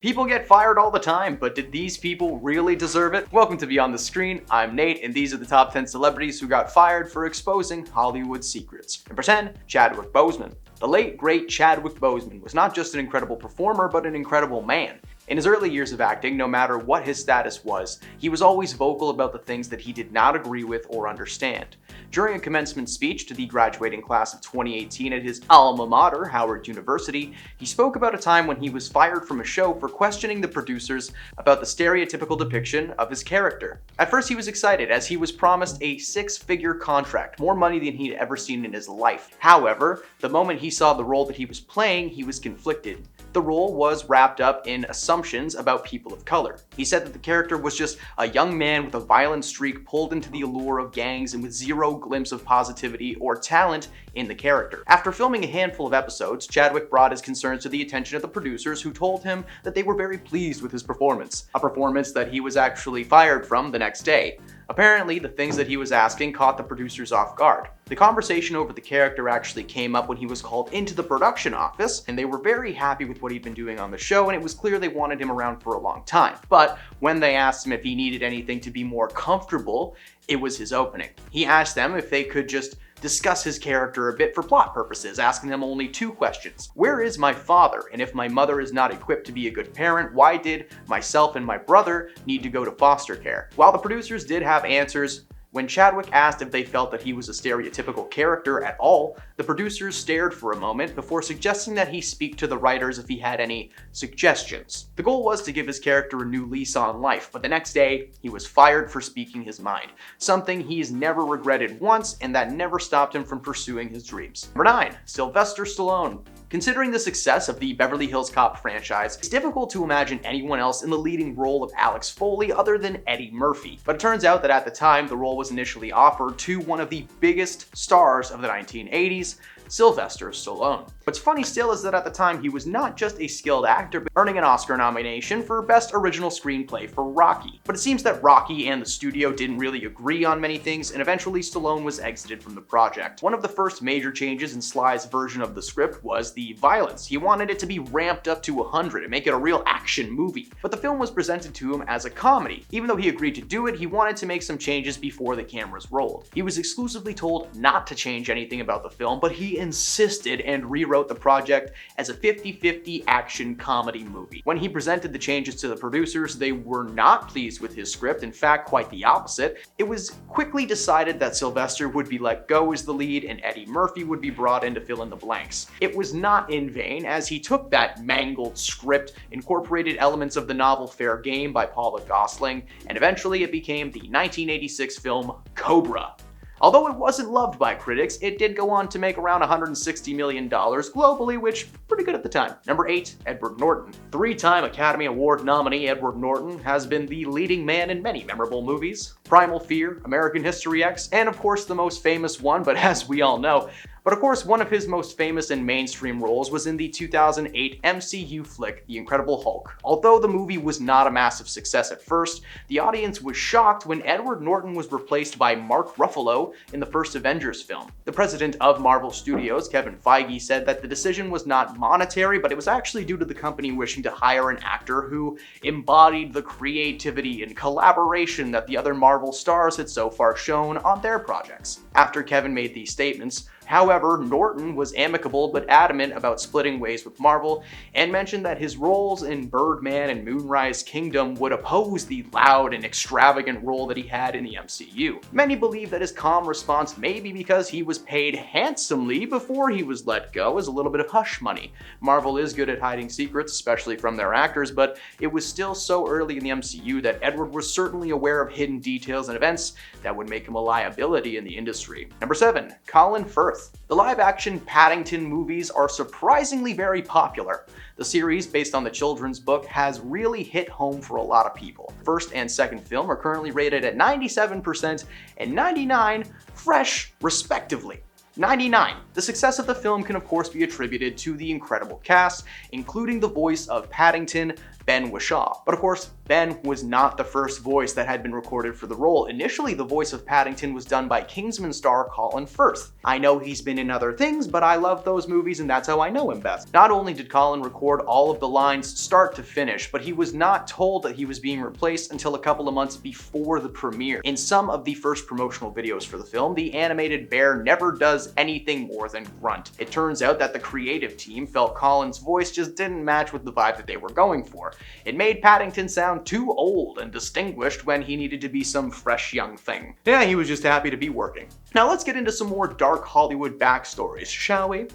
People get fired all the time, but did these people really deserve it? Welcome to Beyond the Screen. I'm Nate, and these are the top 10 celebrities who got fired for exposing Hollywood secrets. Number 10, Chadwick Boseman. The late, great Chadwick Boseman was not just an incredible performer, but an incredible man. In his early years of acting, no matter what his status was, he was always vocal about the things that he did not agree with or understand. During a commencement speech to the graduating class of 2018 at his alma mater, Howard University, he spoke about a time when he was fired from a show for questioning the producers about the stereotypical depiction of his character. At first he was excited, as he was promised a six-figure contract, more money than he'd ever seen in his life. However, the moment he saw the role that he was playing, he was conflicted. The role was wrapped up in assumptions about people of color. He said that the character was just a young man with a violent streak pulled into the allure of gangs and with zero glimpse of positivity or talent in the character. After filming a handful of episodes, Chadwick brought his concerns to the attention of the producers, who told him that they were very pleased with his performance, a performance that he was actually fired from the next day. Apparently, the things that he was asking caught the producers off guard. The conversation over the character actually came up when he was called into the production office, and they were very happy with what he'd been doing on the show, and it was clear they wanted him around for a long time. But when they asked him if he needed anything to be more comfortable, it was his opening. He asked them if they could just discuss his character a bit for plot purposes, asking them only two questions. Where is my father? And if my mother is not equipped to be a good parent, why did myself and my brother need to go to foster care? While the producers did have answers, when Chadwick asked if they felt that he was a stereotypical character at all, the producers stared for a moment before suggesting that he speak to the writers if he had any suggestions. The goal was to give his character a new lease on life, but the next day, he was fired for speaking his mind, something he's never regretted once, and that never stopped him from pursuing his dreams. Number 9, Sylvester Stallone. Considering the success of the Beverly Hills Cop franchise, it's difficult to imagine anyone else in the leading role of Alex Foley other than Eddie Murphy. But it turns out that at the time, the role was initially offered to one of the biggest stars of the 1980s, Sylvester Stallone. What's funny still is that at the time he was not just a skilled actor, but earning an Oscar nomination for Best Original Screenplay for Rocky. But it seems that Rocky and the studio didn't really agree on many things, and eventually Stallone was exited from the project. One of the first major changes in Sly's version of the script was the violence. He wanted it to be ramped up to 100 and make it a real action movie. But the film was presented to him as a comedy. Even though he agreed to do it, he wanted to make some changes before the cameras rolled. He was exclusively told not to change anything about the film, but he insisted and rewrote the project as a 50-50 action comedy movie. When he presented the changes to the producers, they were not pleased with his script. In fact, quite the opposite. It was quickly decided that Sylvester would be let go as the lead and Eddie Murphy would be brought in to fill in the blanks. It was not in vain, as he took that mangled script, incorporated elements of the novel Fair Game by Paula Gosling, and eventually it became the 1986 film Cobra. Although it wasn't loved by critics, it did go on to make around $160 million globally, which pretty good at the time. Number 8, Edward Norton. Three-time Academy Award nominee Edward Norton has been the leading man in many memorable movies: Primal Fear, American History X, and of course the most famous one, but as we all know, but of course, one of his most famous and mainstream roles was in the 2008 MCU flick, The Incredible Hulk. Although the movie was not a massive success at first, the audience was shocked when Edward Norton was replaced by Mark Ruffalo in the first Avengers film. The president of Marvel Studios, Kevin Feige, said that the decision was not monetary, but it was actually due to the company wishing to hire an actor who embodied the creativity and collaboration that the other Marvel stars had so far shown on their projects. After Kevin made these statements, however, Norton was amicable but adamant about splitting ways with Marvel, and mentioned that his roles in Birdman and Moonrise Kingdom would oppose the loud and extravagant role that he had in the MCU. Many believe that his calm response may be because he was paid handsomely before he was let go as a little bit of hush money. Marvel is good at hiding secrets, especially from their actors, but it was still so early in the MCU that Edward was certainly aware of hidden details and events that would make him a liability in the industry. Number 7, Colin Firth. The live-action Paddington movies are surprisingly very popular. The series, based on the children's book, has really hit home for a lot of people. First and second film are currently rated at 97% and 99% fresh, respectively. 99. The success of the film can of course be attributed to the incredible cast, including the voice of Paddington, Ben Whishaw. But of course, Ben was not the first voice that had been recorded for the role. Initially, the voice of Paddington was done by Kingsman star Colin Firth. I know he's been in other things, but I love those movies and that's how I know him best. Not only did Colin record all of the lines start to finish, but he was not told that he was being replaced until a couple of months before the premiere. In some of the first promotional videos for the film, the animated bear never does anything more than grunt. It turns out that the creative team felt Colin's voice just didn't match with the vibe that they were going for. It made Paddington sound too old and distinguished when he needed to be some fresh young thing. Yeah, he was just happy to be working. Now let's get into some more dark Hollywood backstories, shall we?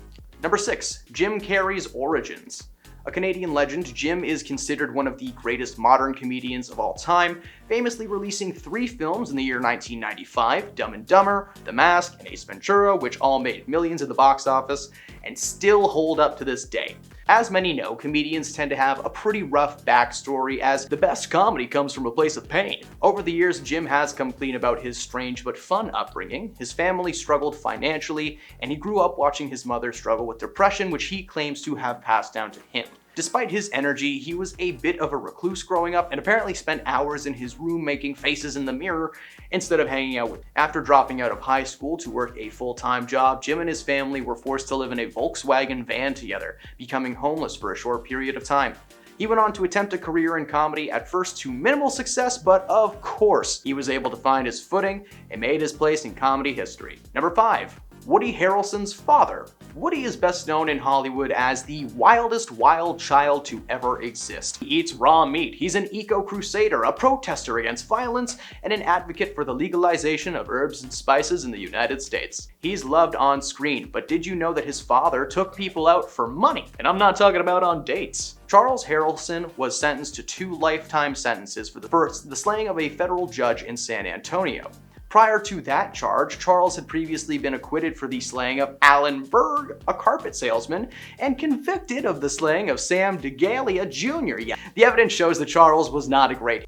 Number 6, Jim Carrey's origins. A Canadian legend, Jim is considered one of the greatest modern comedians of all time, famously releasing 3 films in the year 1995, Dumb and Dumber, The Mask, and Ace Ventura, which all made millions at the box office, and still hold up to this day. As many know, comedians tend to have a pretty rough backstory, as the best comedy comes from a place of pain. Over the years, Jim has come clean about his strange but fun upbringing. His family struggled financially, and he grew up watching his mother struggle with depression, which he claims to have passed down to him. Despite his energy, he was a bit of a recluse growing up and apparently spent hours in his room making faces in the mirror instead of hanging out with. After dropping out of high school to work a full-time job, Jim and his family were forced to live in a Volkswagen van together, becoming homeless for a short period of time. He went on to attempt a career in comedy, at first to minimal success, but of course, he was able to find his footing and made his place in comedy history. Number 5. Woody Harrelson's father. Woody is best known in Hollywood as the wildest wild child to ever exist. He eats raw meat, he's an eco-crusader, a protester against violence, and an advocate for the legalization of herbs and spices in the United States. He's loved on screen, but did you know that his father took people out for money? And I'm not talking about on dates. Charles Harrelson was sentenced to 2 lifetime sentences for the slaying of a federal judge in San Antonio. Prior to that charge, Charles had previously been acquitted for the slaying of Alan Berg, a carpet salesman, and convicted of the slaying of Sam DeGalia Jr. Yeah, the evidence shows that Charles was not a great.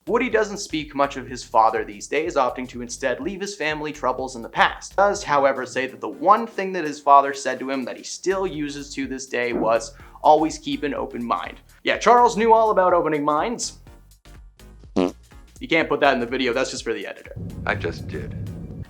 Woody doesn't speak much of his father these days, opting to instead leave his family troubles in the past. He does, however, say that the one thing that his father said to him that he still uses to this day was, always keep an open mind. Yeah, Charles knew all about opening minds. You can't put that in the video, that's just for the editor. I just did.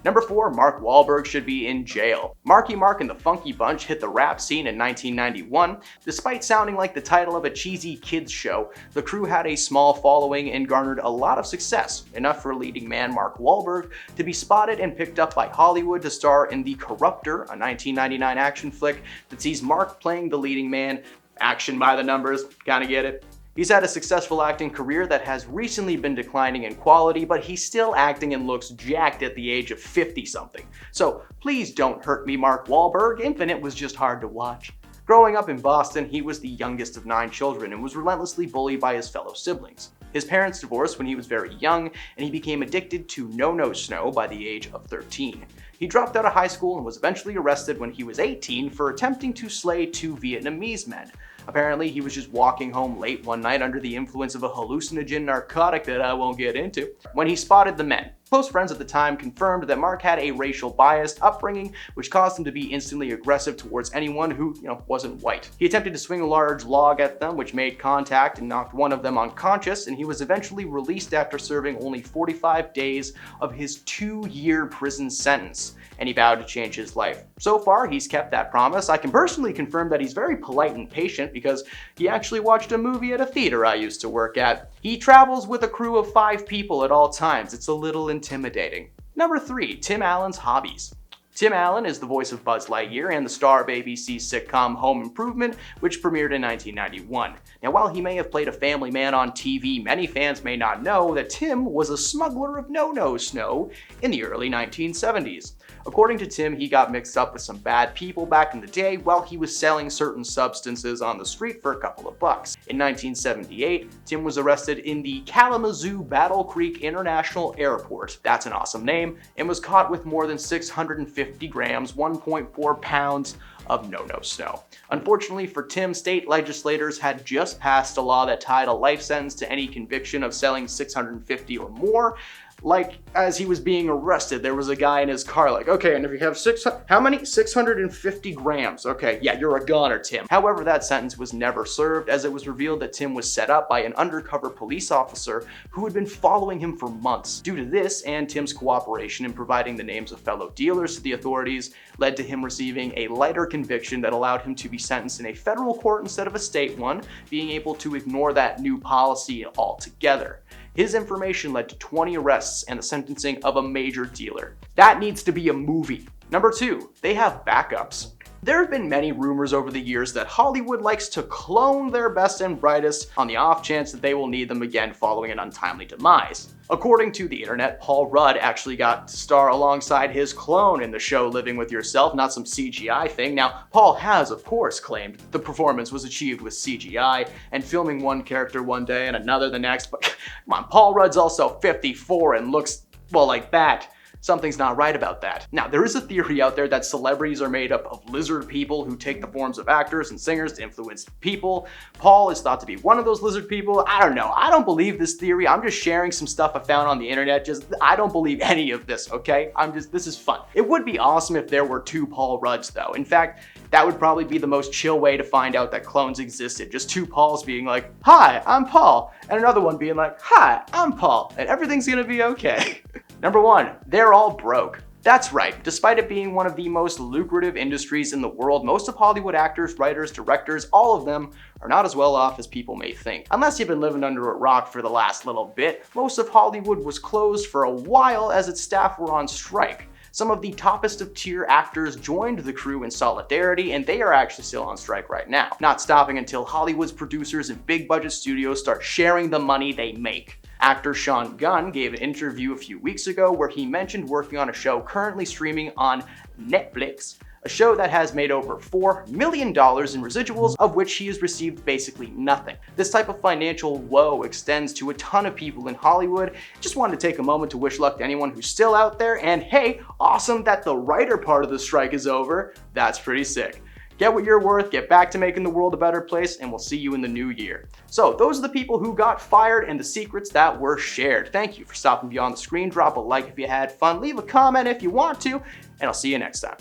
Number 4, Mark Wahlberg should be in jail. Marky Mark and the Funky Bunch hit the rap scene in 1991. Despite sounding like the title of a cheesy kids show, the crew had a small following and garnered a lot of success, enough for leading man Mark Wahlberg to be spotted and picked up by Hollywood to star in The Corruptor, a 1999 action flick that sees Mark playing the leading man. Action by the numbers, kinda get it? He's had a successful acting career that has recently been declining in quality, but he's still acting and looks jacked at the age of 50-something. So please don't hurt me, Mark Wahlberg. Infinite was just hard to watch. Growing up in Boston, he was the youngest of 9 children and was relentlessly bullied by his fellow siblings. His parents divorced when he was very young, and he became addicted to no-no snow by the age of 13. He dropped out of high school and was eventually arrested when he was 18 for attempting to slay 2 Vietnamese men. Apparently, he was just walking home late one night under the influence of a hallucinogen narcotic that I won't get into, when he spotted the men. Close friends at the time confirmed that Mark had a racial biased upbringing, which caused him to be instantly aggressive towards anyone who, wasn't white. He attempted to swing a large log at them, which made contact and knocked one of them unconscious, and he was eventually released after serving only 45 days of his 2-year prison sentence, and he vowed to change his life. So far, he's kept that promise. I can personally confirm that he's very polite and patient because he actually watched a movie at a theater I used to work at. He travels with a crew of 5 people at all times. It's a little intimidating. Number 3, Tim Allen's Hobbies. Tim Allen is the voice of Buzz Lightyear and the star of ABC's sitcom Home Improvement, which premiered in 1991. Now, while he may have played a family man on TV, many fans may not know that Tim was a smuggler of no-no snow in the early 1970s. According to Tim, he got mixed up with some bad people back in the day while he was selling certain substances on the street for a couple of bucks. In 1978, Tim was arrested in the Kalamazoo Battle Creek International Airport, that's an awesome name, and was caught with more than 650 grams, 1.4 pounds of no-no snow. Unfortunately for Tim, state legislators had just passed a law that tied a life sentence to any conviction of selling 650 or more. Like, as he was being arrested, there was a guy in his car like, okay, and if you have 650 grams. Okay, yeah, you're a goner, Tim. However, that sentence was never served, as it was revealed that Tim was set up by an undercover police officer who had been following him for months. Due to this and Tim's cooperation in providing the names of fellow dealers to the authorities, led to him receiving a lighter conviction that allowed him to be sentenced in a federal court instead of a state one, being able to ignore that new policy altogether. His information led to 20 arrests and the sentencing of a major dealer. That needs to be a movie. Number 2, they have backups. There have been many rumors over the years that Hollywood likes to clone their best and brightest on the off chance that they will need them again following an untimely demise. According to the internet, Paul Rudd actually got to star alongside his clone in the show Living With Yourself, not some CGI thing. Now, Paul has, of course, claimed the performance was achieved with CGI and filming one character one day and another the next, but come on, Paul Rudd's also 54 and looks, well, like that. Something's not right about that. Now, there is a theory out there that celebrities are made up of lizard people who take the forms of actors and singers to influence people. Paul is thought to be one of those lizard people. I don't know. I don't believe this theory. I'm just sharing some stuff I found on the internet. I don't believe any of this, okay? This is fun. It would be awesome if there were 2 Paul Rudds, though. In fact, that would probably be the most chill way to find out that clones existed. Just 2 Pauls being like, hi, I'm Paul. And another one being like, hi, I'm Paul. And everything's gonna be okay. Number 1, they're all broke. That's right, despite it being one of the most lucrative industries in the world, most of Hollywood actors, writers, directors, all of them are not as well off as people may think. Unless you've been living under a rock for the last little bit, most of Hollywood was closed for a while as its staff were on strike. Some of the toppest of tier actors joined the crew in solidarity, and they are actually still on strike right now, not stopping until Hollywood's producers and big budget studios start sharing the money they make. Actor Sean Gunn gave an interview a few weeks ago where he mentioned working on a show currently streaming on Netflix, a show that has made over $4 million in residuals, of which he has received basically nothing. This type of financial woe extends to a ton of people in Hollywood. Just wanted to take a moment to wish luck to anyone who's still out there, and hey, awesome that the writer part of the strike is over. That's pretty sick. Get what you're worth, get back to making the world a better place, and we'll see you in the new year. So those are the people who got fired and the secrets that were shared. Thank you for stopping beyond the screen. Drop a like if you had fun, leave a comment if you want to, and I'll see you next time.